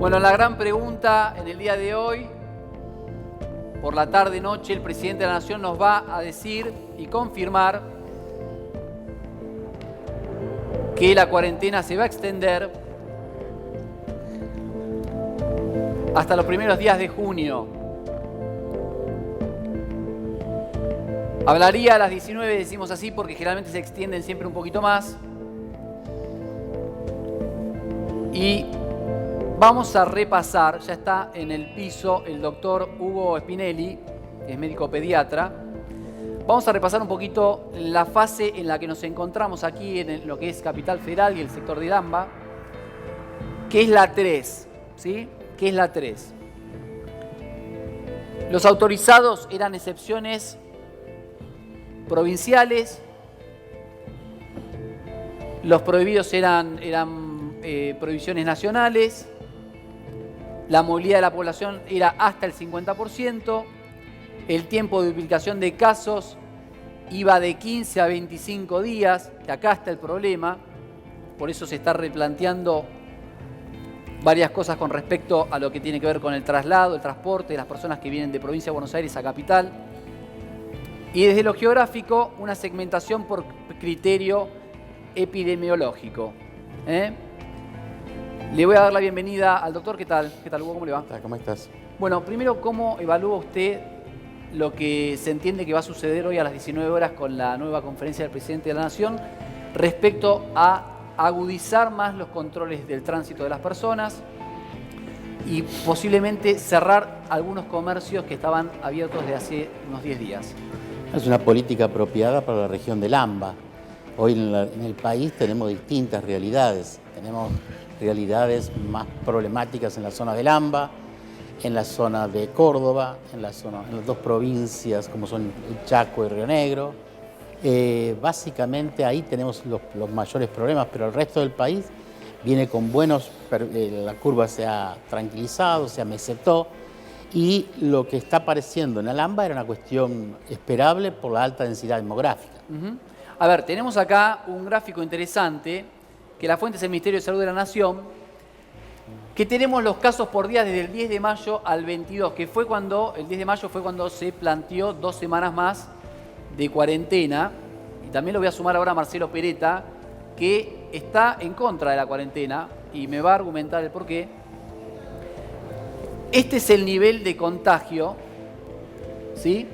Bueno, la gran pregunta en el día de hoy, por la tarde-noche, el presidente de la Nación nos va a decir y confirmar que la cuarentena se va a extender hasta los primeros días de junio. Hablaría a las 19, decimos así, porque generalmente se extienden siempre un poquito más. Y vamos a repasar, ya está en el piso el doctor Hugo Spinelli, que es médico pediatra. Vamos a repasar un poquito la fase en la que nos encontramos aquí en lo que es Capital Federal y el sector de AMBA, que es la 3, ¿sí? ¿Qué es la 3? Los autorizados eran excepciones provinciales, los prohibidos eran prohibiciones nacionales, la movilidad de la población era hasta el 50%, el tiempo de duplicación de casos iba de 15 a 25 días, que acá está el problema, por eso se está replanteando varias cosas con respecto a lo que tiene que ver con el traslado, el transporte de las personas que vienen de provincia de Buenos Aires a capital. Y desde lo geográfico, una segmentación por criterio epidemiológico. Le voy a dar la bienvenida al doctor. ¿Qué tal? ¿Qué tal, Hugo? ¿Cómo le va? ¿Cómo estás? Bueno, primero, ¿cómo evalúa usted lo que se entiende que va a suceder hoy a las 19 horas con la nueva conferencia del presidente de la Nación respecto a agudizar más los controles del tránsito de las personas y posiblemente cerrar algunos comercios que estaban abiertos desde hace unos 10 días? Es una política apropiada para la región del AMBA. Hoy en el país tenemos distintas realidades. Tenemos realidades más problemáticas en la zona del AMBA, en la zona de Córdoba, en las dos provincias como son Chaco y Río Negro. Básicamente ahí tenemos los mayores problemas, pero el resto del país viene con buenos, la curva se ha tranquilizado, se amesetó, y lo que está apareciendo en el AMBA era una cuestión esperable por la alta densidad demográfica. A ver, tenemos acá un gráfico interesante, que la fuente es el Ministerio de Salud de la Nación, que tenemos los casos por día desde el 10 de mayo al 22, que fue cuando, el 10 de mayo fue cuando se planteó 2 semanas más de cuarentena. Y también lo voy a sumar ahora a Marcelo Peretta, que está en contra de la cuarentena y me va a argumentar el porqué. Este es el nivel de contagio, ¿sí?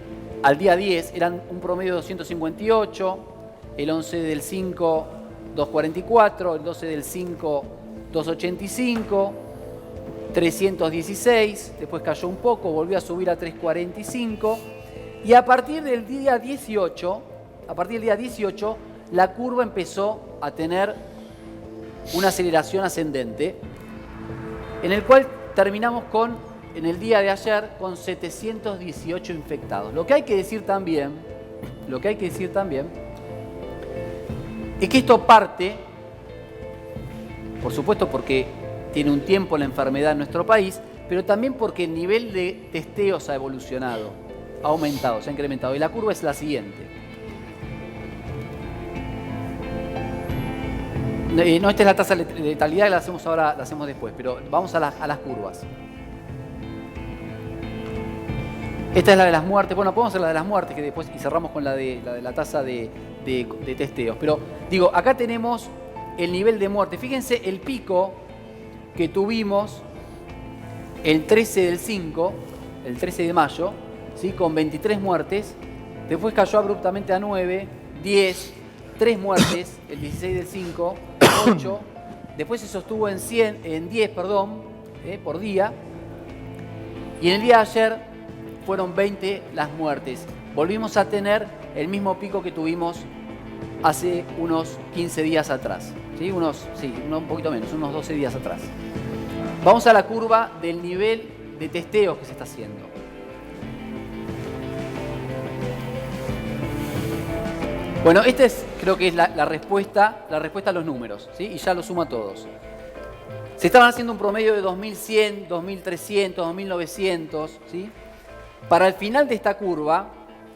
Al día 10 eran un promedio de 258, el 11 del 5, 244, el 12 del 5, 285, 316, después cayó un poco, volvió a subir a 345, y a partir del día 18, la curva empezó a tener una aceleración ascendente, en el cual terminamos en el día de ayer, con 718 infectados. Lo que hay que decir también, es que esto parte, por supuesto porque tiene un tiempo la enfermedad en nuestro país, pero también porque el nivel de testeos ha evolucionado, ha aumentado, se ha incrementado. Y la curva es la siguiente. No, esta es la tasa de letalidad, la hacemos ahora, la hacemos después, pero vamos a las curvas. Esta es la de las muertes. Bueno, podemos hacer la de las muertes que después y cerramos con la de la tasa de testeos. Pero digo, acá tenemos el nivel de muerte. Fíjense el pico que tuvimos el 13 del 5, el 13 de mayo, ¿sí? Con 23 muertes. Después cayó abruptamente a 9, 10, 3 muertes, el 16 del 5, 8. Después se sostuvo en 10 por día. Y en el día de ayer fueron 20 las muertes. Volvimos a tener el mismo pico que tuvimos hace unos 15 días atrás. ¿Sí? Un poquito menos, unos 12 días atrás. Vamos a la curva del nivel de testeos que se está haciendo. Bueno, creo que es la respuesta a los números, ¿sí? Y ya lo sumo a todos. Se estaban haciendo un promedio de 2.100, 2.300, 2.900, ¿sí? Para el final de esta curva,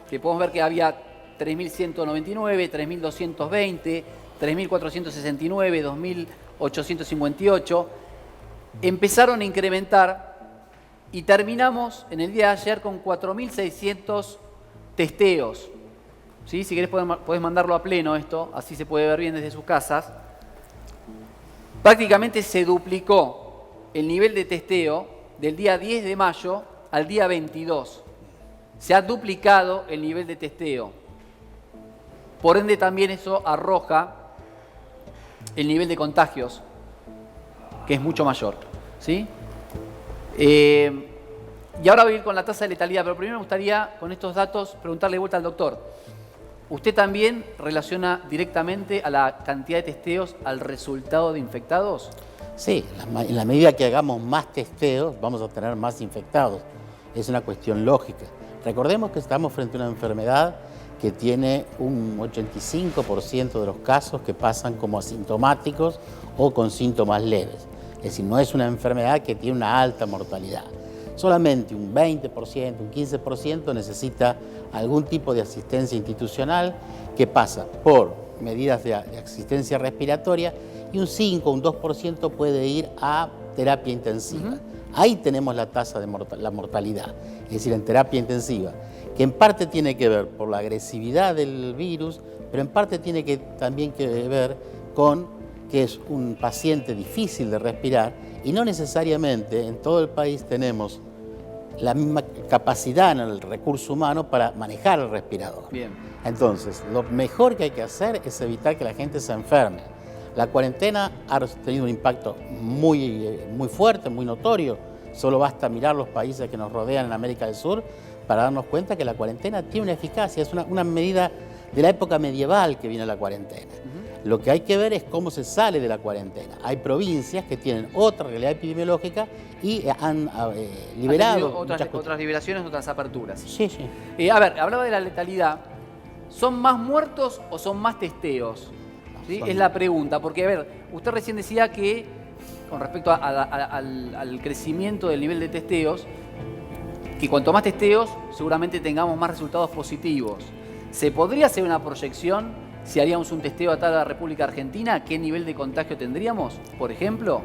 que podemos ver que había 3.199, 3.220, 3.469, 2.858, empezaron a incrementar y terminamos en el día de ayer con 4.600 testeos. ¿Sí? Si querés podés mandarlo a pleno esto, así se puede ver bien desde sus casas. Prácticamente se duplicó el nivel de testeo del día 10 de mayo al día 22. Se ha duplicado el nivel de testeo. Por ende también eso arroja el nivel de contagios, que es mucho mayor. ¿Sí? Y ahora voy a ir con la tasa de letalidad, pero primero me gustaría, con estos datos, preguntarle de vuelta al doctor. ¿Usted también relaciona directamente a la cantidad de testeos al resultado de infectados? Sí, en la medida que hagamos más testeos, vamos a tener más infectados. Es una cuestión lógica. Recordemos que estamos frente a una enfermedad que tiene un 85% de los casos que pasan como asintomáticos o con síntomas leves. Es decir, no es una enfermedad que tiene una alta mortalidad. Solamente un 20%, un 15% necesita algún tipo de asistencia institucional que pasa por medidas de asistencia respiratoria y un 5, un 2% puede ir a terapia intensiva. Ahí tenemos la tasa de la mortalidad, es decir, en terapia intensiva, que en parte tiene que ver por la agresividad del virus, pero en parte tiene también que ver con que es un paciente difícil de respirar y no necesariamente en todo el país tenemos la misma capacidad en el recurso humano para manejar el respirador. Bien. Entonces, lo mejor que hay que hacer es evitar que la gente se enferme. La cuarentena ha tenido un impacto muy fuerte, muy notorio. Solo basta mirar los países que nos rodean en América del Sur para darnos cuenta que la cuarentena tiene una eficacia. Es una medida de la época medieval que viene la cuarentena. Lo que hay que ver es cómo se sale de la cuarentena. Hay provincias que tienen otra realidad epidemiológica y han liberado otras liberaciones, otras aperturas. Sí, sí. A ver, hablaba de la letalidad. ¿Son más muertos o son más testeos? ¿Sí? Es la pregunta, porque a ver, usted recién decía que con respecto al crecimiento del nivel de testeos, que cuanto más testeos seguramente tengamos más resultados positivos. ¿Se podría hacer una proyección si haríamos un testeo a toda la República Argentina? ¿Qué nivel de contagio tendríamos, por ejemplo?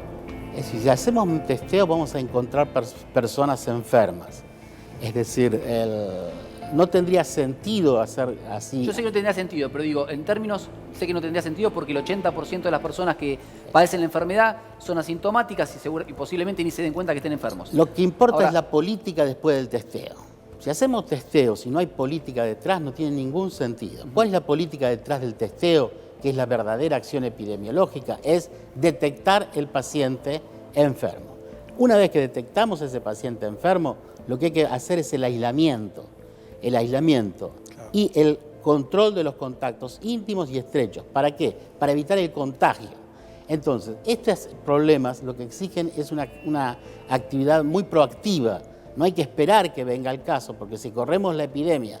Es decir, si hacemos un testeo vamos a encontrar personas enfermas. Es decir, no tendría sentido hacer así. Yo sé que no tendría sentido, pero digo, en términos, sé que no tendría sentido porque el 80% de las personas que padecen la enfermedad son asintomáticas y posiblemente ni se den cuenta que estén enfermos. Lo que importa es la política después del testeo. Si hacemos testeos y no hay política detrás, no tiene ningún sentido. ¿Cuál es la política detrás del testeo? Que es la verdadera acción epidemiológica, es detectar el paciente enfermo. Una vez que detectamos ese paciente enfermo, lo que hay que hacer es el aislamiento y el control de los contactos íntimos y estrechos. ¿Para qué? Para evitar el contagio. Entonces, estos problemas lo que exigen es una actividad muy proactiva. No hay que esperar que venga el caso, porque si corremos la epidemia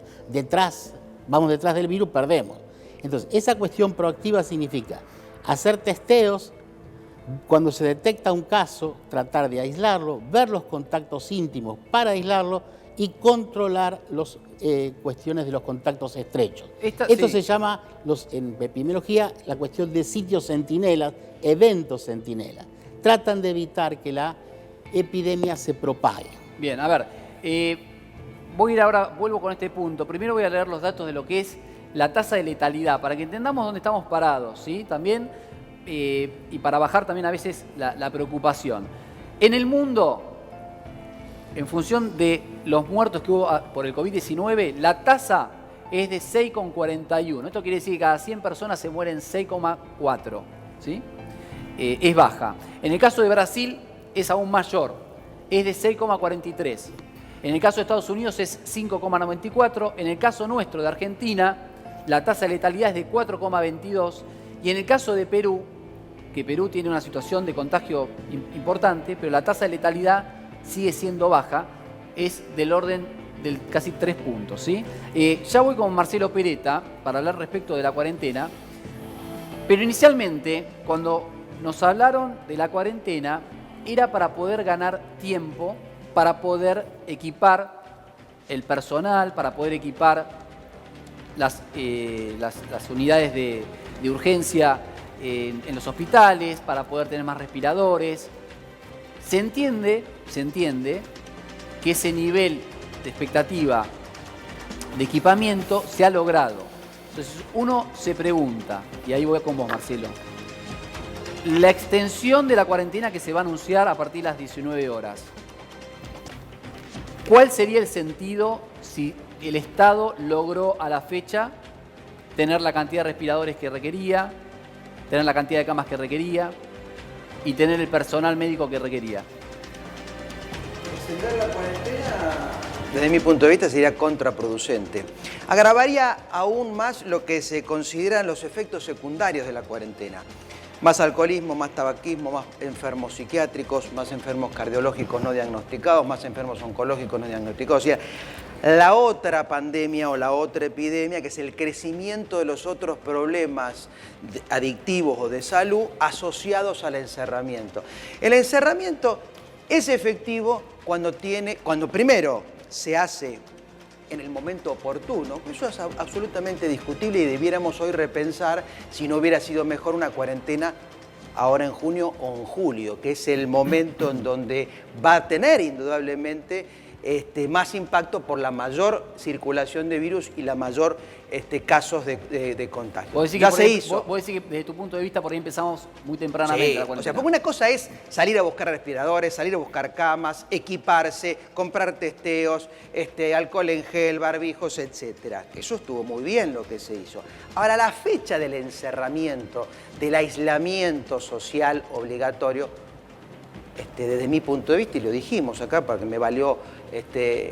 vamos detrás del virus, perdemos. Entonces, esa cuestión proactiva significa hacer testeos, cuando se detecta un caso, tratar de aislarlo, ver los contactos íntimos para aislarlo y controlar las cuestiones de los contactos estrechos. Esto se llama, en epidemiología, la cuestión de sitios centinelas, eventos centinelas. Tratan de evitar que la epidemia se propague. Bien, a ver, voy a ir ahora, vuelvo con este punto. Primero voy a leer los datos de lo que es la tasa de letalidad, para que entendamos dónde estamos parados, ¿sí? También, y para bajar también a veces la preocupación. En el mundo, en función de los muertos que hubo por el COVID-19, la tasa es de 6,41. Esto quiere decir que cada 100 personas se mueren 6,4, ¿sí? Es baja. En el caso de Brasil es aún mayor. Es de 6,43. En el caso de Estados Unidos es 5,94. En el caso nuestro de Argentina, la tasa de letalidad es de 4,22. Y en el caso de Perú, que Perú tiene una situación de contagio importante, pero la tasa de letalidad sigue siendo baja, es del orden del casi 3 puntos. ¿Sí? Ya voy con Marcelo Peretta para hablar respecto de la cuarentena. Pero inicialmente, cuando nos hablaron de la cuarentena, era para poder ganar tiempo, para poder equipar el personal, para poder equipar las unidades de urgencia en los hospitales, para poder tener más respiradores. Se entiende que ese nivel de expectativa de equipamiento se ha logrado. Entonces uno se pregunta, y ahí voy con vos, Marcelo, la extensión de la cuarentena que se va a anunciar a partir de las 19 horas. ¿Cuál sería el sentido si el Estado logró a la fecha tener la cantidad de respiradores que requería, tener la cantidad de camas que requería y tener el personal médico que requería? Extender la cuarentena, desde mi punto de vista, sería contraproducente. Agravaría aún más lo que se consideran los efectos secundarios de la cuarentena. Más alcoholismo, más tabaquismo, más enfermos psiquiátricos, más enfermos cardiológicos no diagnosticados, más enfermos oncológicos no diagnosticados. O sea, la otra pandemia o la otra epidemia, que es el crecimiento de los otros problemas adictivos o de salud asociados al encerramiento. El encerramiento es efectivo cuando primero se hace en el momento oportuno. Eso es absolutamente discutible y debiéramos hoy repensar si no hubiera sido mejor una cuarentena ahora en junio o en julio, que es el momento en donde va a tener indudablemente más impacto por la mayor circulación de virus y la mayor casos de contagio. Ya se hizo. Vos decís que desde tu punto de vista por ahí empezamos muy tempranamente la cuarentena. O sea, porque una cosa es salir a buscar respiradores, salir a buscar camas, equiparse, comprar testeos, alcohol en gel, barbijos, etc. Eso estuvo muy bien lo que se hizo. Ahora, la fecha del encerramiento, del aislamiento social obligatorio, desde mi punto de vista, y lo dijimos acá porque me valió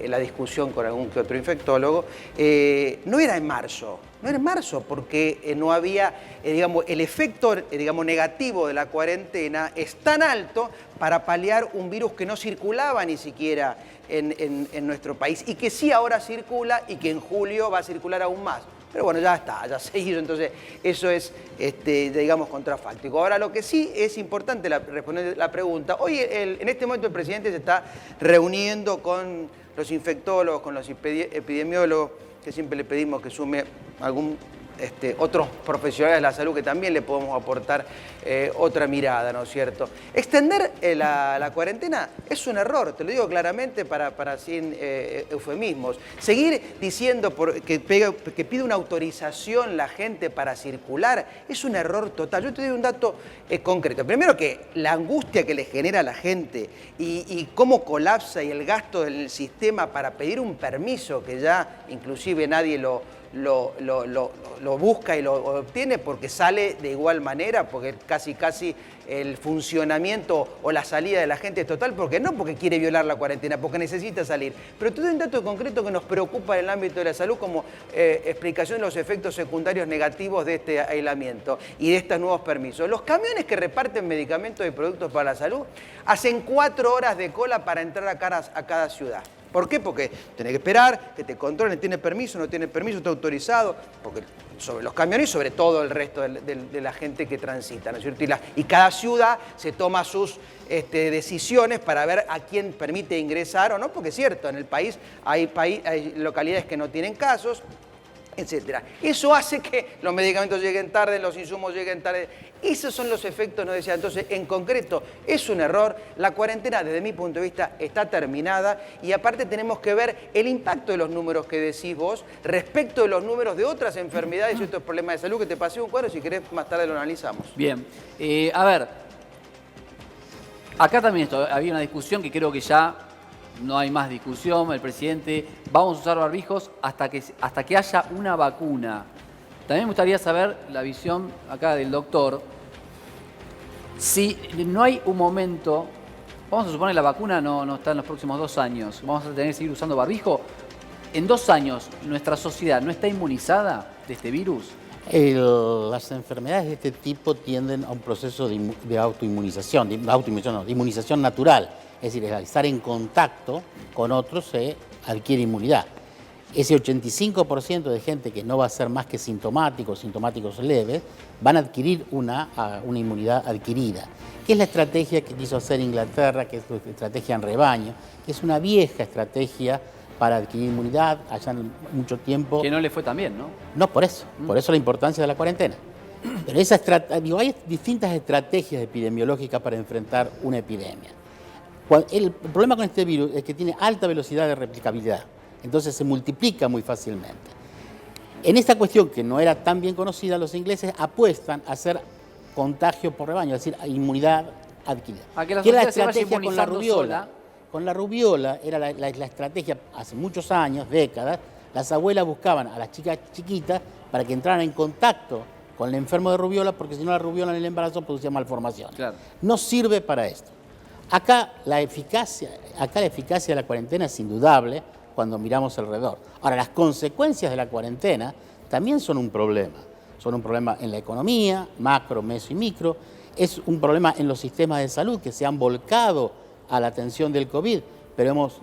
la discusión con algún que otro infectólogo, no era en marzo. No era en marzo porque no había, el efecto negativo de la cuarentena es tan alto para paliar un virus que no circulaba ni siquiera en nuestro país y que sí ahora circula y que en julio va a circular aún más. Pero bueno, ya está, ya se hizo, entonces eso es, contrafáctico. Ahora, lo que sí es importante responder la pregunta, hoy en este momento el presidente se está reuniendo con los infectólogos, con los epidemiólogos, que siempre le pedimos que sume algún otros profesionales de la salud que también le podemos aportar otra mirada, ¿no es cierto? Extender la cuarentena es un error, te lo digo claramente para sin eufemismos. Seguir diciendo que pide una autorización la gente para circular es un error total. Yo te doy un dato concreto. Primero que la angustia que le genera a la gente y cómo colapsa y el gasto del sistema para pedir un permiso que ya inclusive nadie lo busca y lo obtiene porque sale de igual manera, porque casi el funcionamiento o la salida de la gente es total, porque no porque quiere violar la cuarentena, porque necesita salir. Pero te doy un dato concreto que nos preocupa en el ámbito de la salud como explicación de los efectos secundarios negativos de este aislamiento y de estos nuevos permisos. Los camiones que reparten medicamentos y productos para la salud hacen 4 horas de cola para entrar a cada ciudad. ¿Por qué? Porque tenés que esperar, que te controlen, tiene permiso, no tiene permiso, está autorizado, porque sobre los camiones y sobre todo el resto de la gente que transita, ¿no es cierto? Y cada ciudad se toma sus decisiones para ver a quién permite ingresar o no, porque es cierto, en el país hay localidades que no tienen casos, etcétera. Eso hace que los medicamentos lleguen tarde, los insumos lleguen tarde. Esos son los efectos, nos decía. Entonces, en concreto, es un error. La cuarentena, desde mi punto de vista, está terminada y aparte tenemos que ver el impacto de los números que decís vos respecto de los números de otras enfermedades y otros problemas de salud, que te pasé un cuadro, si querés más tarde lo analizamos. Bien. A ver, acá también había una discusión que creo que ya no hay más discusión. El presidente, vamos a usar barbijos hasta que haya una vacuna. También me gustaría saber la visión acá del doctor. Si no hay un momento, vamos a suponer que la vacuna no está en los próximos 2 años, vamos a tener que seguir usando barbijo. En 2 años, ¿nuestra sociedad no está inmunizada de este virus? Las enfermedades de este tipo tienden a un proceso de inmunización natural. Es decir, al estar en contacto con otros se adquiere inmunidad. Ese 85% de gente que no va a ser más que sintomáticos leves, van a adquirir una inmunidad adquirida. Que es la estrategia que quiso hacer Inglaterra, que es la estrategia en rebaño, que es una vieja estrategia para adquirir inmunidad allá en mucho tiempo. Que no le fue tan bien, ¿no? No, por eso la importancia de la cuarentena. Pero hay distintas estrategias epidemiológicas para enfrentar una epidemia. El problema con este virus es que tiene alta velocidad de replicabilidad, entonces se multiplica muy fácilmente. En esta cuestión, que no era tan bien conocida, los ingleses apuestan a hacer contagio por rebaño, es decir, inmunidad adquirida. A que la ¿Qué era la sociedad se vaya estrategia con la inmunizando rubiola? sola. Con la rubiola era la estrategia, hace muchos años, décadas, las abuelas buscaban a las chicas chiquitas para que entraran en contacto con el enfermo de rubiola, porque si no la rubiola en el embarazo producía malformación. Claro. No sirve para esto. Acá la eficacia de la cuarentena es indudable cuando miramos alrededor. Ahora, las consecuencias de la cuarentena también son un problema. Son un problema en la economía, macro, meso y micro. Es un problema en los sistemas de salud que se han volcado a la atención del COVID, pero hemos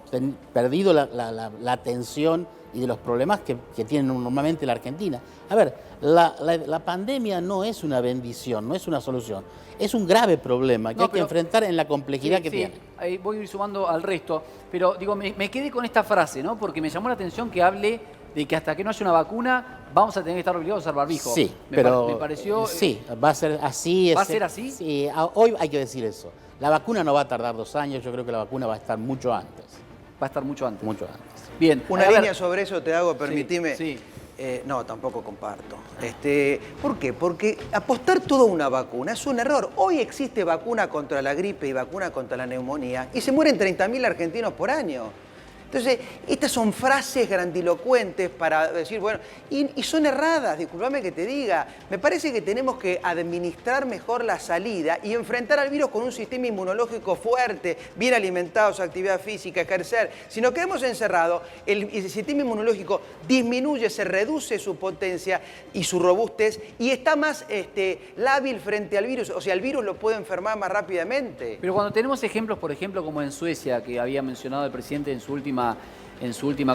perdido la atención y de los problemas que tiene normalmente la Argentina. A ver, la pandemia no es una bendición, no es una solución. Es un grave problema que hay que enfrentar en la complejidad que tiene. Ahí voy a ir sumando al resto, pero digo, me quedé con esta frase, ¿no? Porque me llamó la atención que hable de que hasta que no haya una vacuna vamos a tener que estar obligados a usar barbijo. Sí, me pareció... Sí, va a ser así. ¿Va a ser así? Sí, hoy hay que decir eso. La vacuna no va a tardar 2 años, yo creo que la vacuna va a estar mucho antes. Va a estar mucho antes. Mucho antes. Bien. Una línea sobre eso te hago, permitime. Sí. No, tampoco comparto. ¿Por qué? Porque apostar todo a una vacuna es un error. Hoy existe vacuna contra la gripe y vacuna contra la neumonía y se mueren 30.000 argentinos por año. Entonces, estas son frases grandilocuentes para decir, bueno, y son erradas, discúlpame que te diga. Me parece que tenemos que administrar mejor la salida y enfrentar al virus con un sistema inmunológico fuerte, bien alimentados, actividad física, ejercer. Si nos quedamos encerrados, el sistema inmunológico disminuye, se reduce su potencia y su robustez y está más lábil frente al virus. O sea, el virus lo puede enfermar más rápidamente. Pero cuando tenemos ejemplos, por ejemplo, como en Suecia, que había mencionado el presidente en su última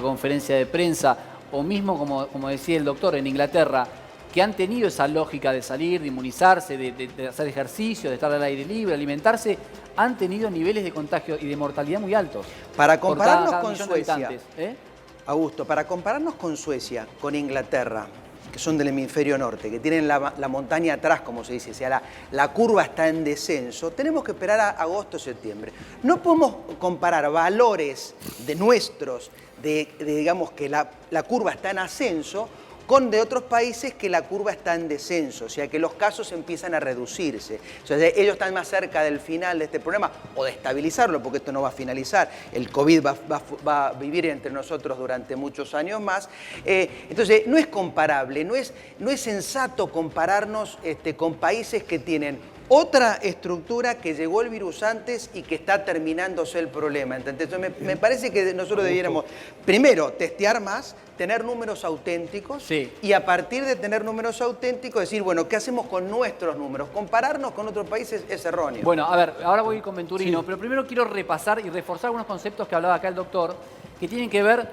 conferencia de prensa, o mismo, como decía el doctor, en Inglaterra, que han tenido esa lógica de salir, de inmunizarse, de hacer ejercicio, de estar al aire libre, alimentarse, han tenido niveles de contagio y de mortalidad muy altos. Para compararnos cada con millón de Suecia, habitantes, Augusto, para compararnos con Suecia, con Inglaterra, que son del hemisferio norte, que tienen la montaña atrás, como se dice, o sea, la curva está en descenso, tenemos que esperar a agosto, septiembre. No podemos comparar valores de nuestros, digamos que la curva está en ascenso, con de otros países que la curva está en descenso, o sea que los casos empiezan a reducirse. O sea, ellos están más cerca del final de este problema o de estabilizarlo, porque esto no va a finalizar. El COVID va a vivir entre nosotros durante muchos años más. Entonces, no es comparable, no es sensato compararnos con países que tienen otra estructura, que llegó el virus antes y que está terminándose el problema. Entonces, me parece que nosotros debiéramos, primero, testear más, tener números auténticos y a partir de tener números auténticos decir, bueno, ¿qué hacemos con nuestros números? Compararnos con otros países es erróneo. Bueno, a ver, ahora voy a ir con Venturino, pero primero quiero repasar y reforzar algunos conceptos que hablaba acá el doctor, que tienen que ver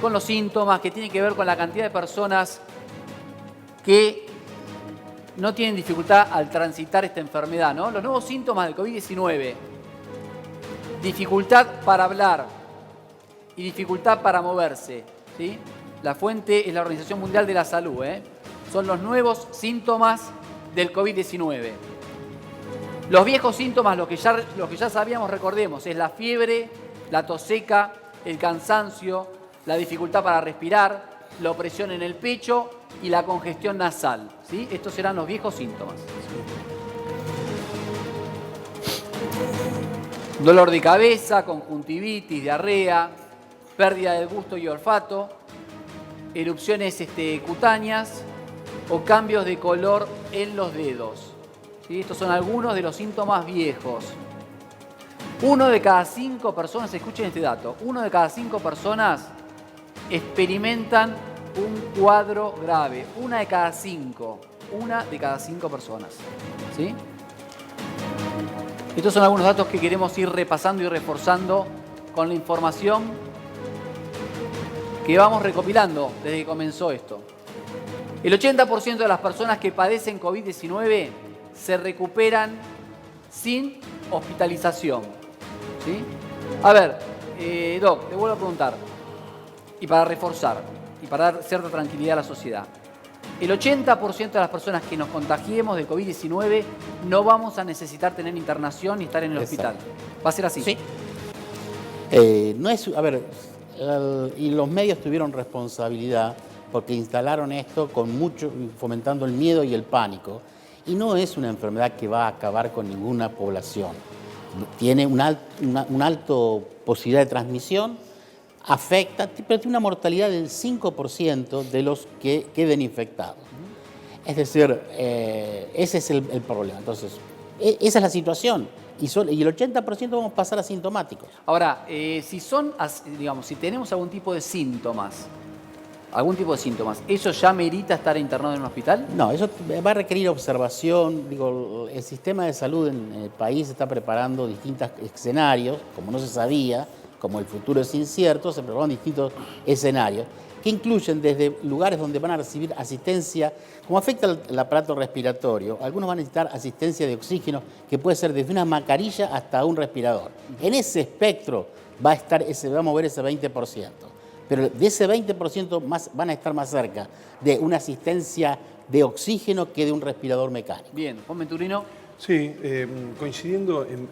con los síntomas, que tienen que ver con la cantidad de personas que no tienen dificultad al transitar esta enfermedad, ¿no? Los nuevos síntomas del COVID-19, dificultad para hablar y dificultad para moverse, ¿sí? La fuente es la Organización Mundial de la Salud, ¿eh? Son los nuevos síntomas del COVID-19. Los viejos síntomas, lo que ya sabíamos, recordemos, es la fiebre, la tos seca, el cansancio, la dificultad para respirar, la opresión en el pecho y la congestión nasal, ¿sí? Estos serán los viejos síntomas. Dolor de cabeza, conjuntivitis, diarrea, pérdida del gusto y olfato, erupciones cutáneas o cambios de color en los dedos, ¿sí? Estos son algunos de los síntomas viejos. 1 de cada 5 personas, escuchen este dato, 1 de cada 5 personas experimentan un cuadro grave. 1 de cada 5 personas, ¿sí? Estos son algunos datos que queremos ir repasando y reforzando con la información que vamos recopilando desde que comenzó esto. El 80% de las personas que padecen COVID-19 se recuperan sin hospitalización, ¿sí? A ver, Doc, te vuelvo a preguntar, y para reforzar, y para dar cierta tranquilidad a la sociedad. el 80% de las personas que nos contagiemos del COVID-19 no vamos a necesitar tener internación ni estar en el hospital. ¿Va a ser así? Sí. No es, a ver, y los medios tuvieron responsabilidad porque instalaron esto con mucho, fomentando el miedo y el pánico. Y no es una enfermedad que va a acabar con ninguna población. Tiene una alta posibilidad de transmisión, afecta, pero tiene una mortalidad del 5% de los que queden infectados. Es decir, ese es el problema. Entonces, esa es la situación. Y el 80% vamos a pasar asintomáticos. Ahora, si tenemos algún tipo de síntomas, ¿eso ya merita estar internado en un hospital? No, eso va a requerir observación. Digo, el sistema de salud en el país está preparando distintos escenarios, como no se sabía, como el futuro es incierto, se preparan distintos escenarios que incluyen desde lugares donde van a recibir asistencia, como afecta el aparato respiratorio, algunos van a necesitar asistencia de oxígeno, que puede ser desde una mascarilla hasta un respirador. En ese espectro va a mover ese 20%. Pero de ese 20% más, van a estar más cerca de una asistencia de oxígeno que de un respirador mecánico. Bien, Juan Venturino. Sí, coincidiendo en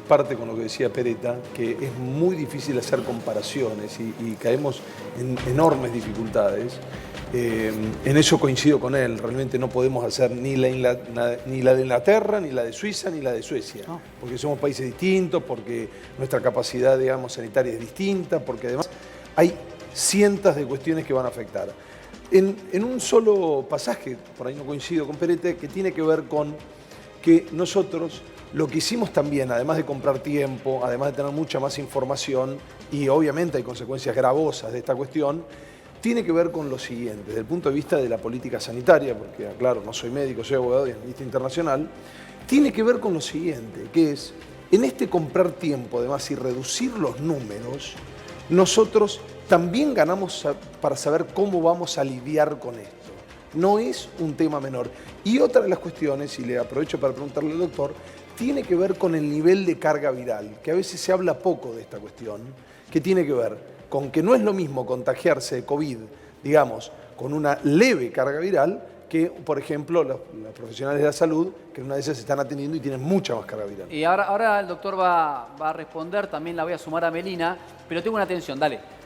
parte con lo que decía Peretta, que es muy difícil hacer comparaciones y caemos en enormes dificultades. En eso coincido con él, realmente no podemos hacer ni la de Inglaterra, ni la de Suiza, ni la de Suecia, porque somos países distintos, porque nuestra capacidad, digamos, sanitaria es distinta, porque además hay cientos de cuestiones que van a afectar. En un solo pasaje, por ahí no coincido con Peretta, que tiene que ver con que nosotros lo que hicimos también, además de comprar tiempo, además de tener mucha más información, y obviamente hay consecuencias gravosas de esta cuestión, tiene que ver con lo siguiente, desde el punto de vista de la política sanitaria, porque claro, no soy médico, soy abogado y analista internacional, tiene que ver con lo siguiente, que es, en este comprar tiempo, además, y reducir los números, nosotros también ganamos para saber cómo vamos a lidiar con esto. No es un tema menor. Y otra de las cuestiones, y le aprovecho para preguntarle al doctor, tiene que ver con el nivel de carga viral, que a veces se habla poco de esta cuestión, que tiene que ver con que no es lo mismo contagiarse de COVID, digamos, con una leve carga viral, que, por ejemplo, los profesionales de la salud, que en una de esas se están atendiendo y tienen mucha más carga viral. Y ahora el doctor va a responder, también la voy a sumar a Melina, pero tengo una atención, dale.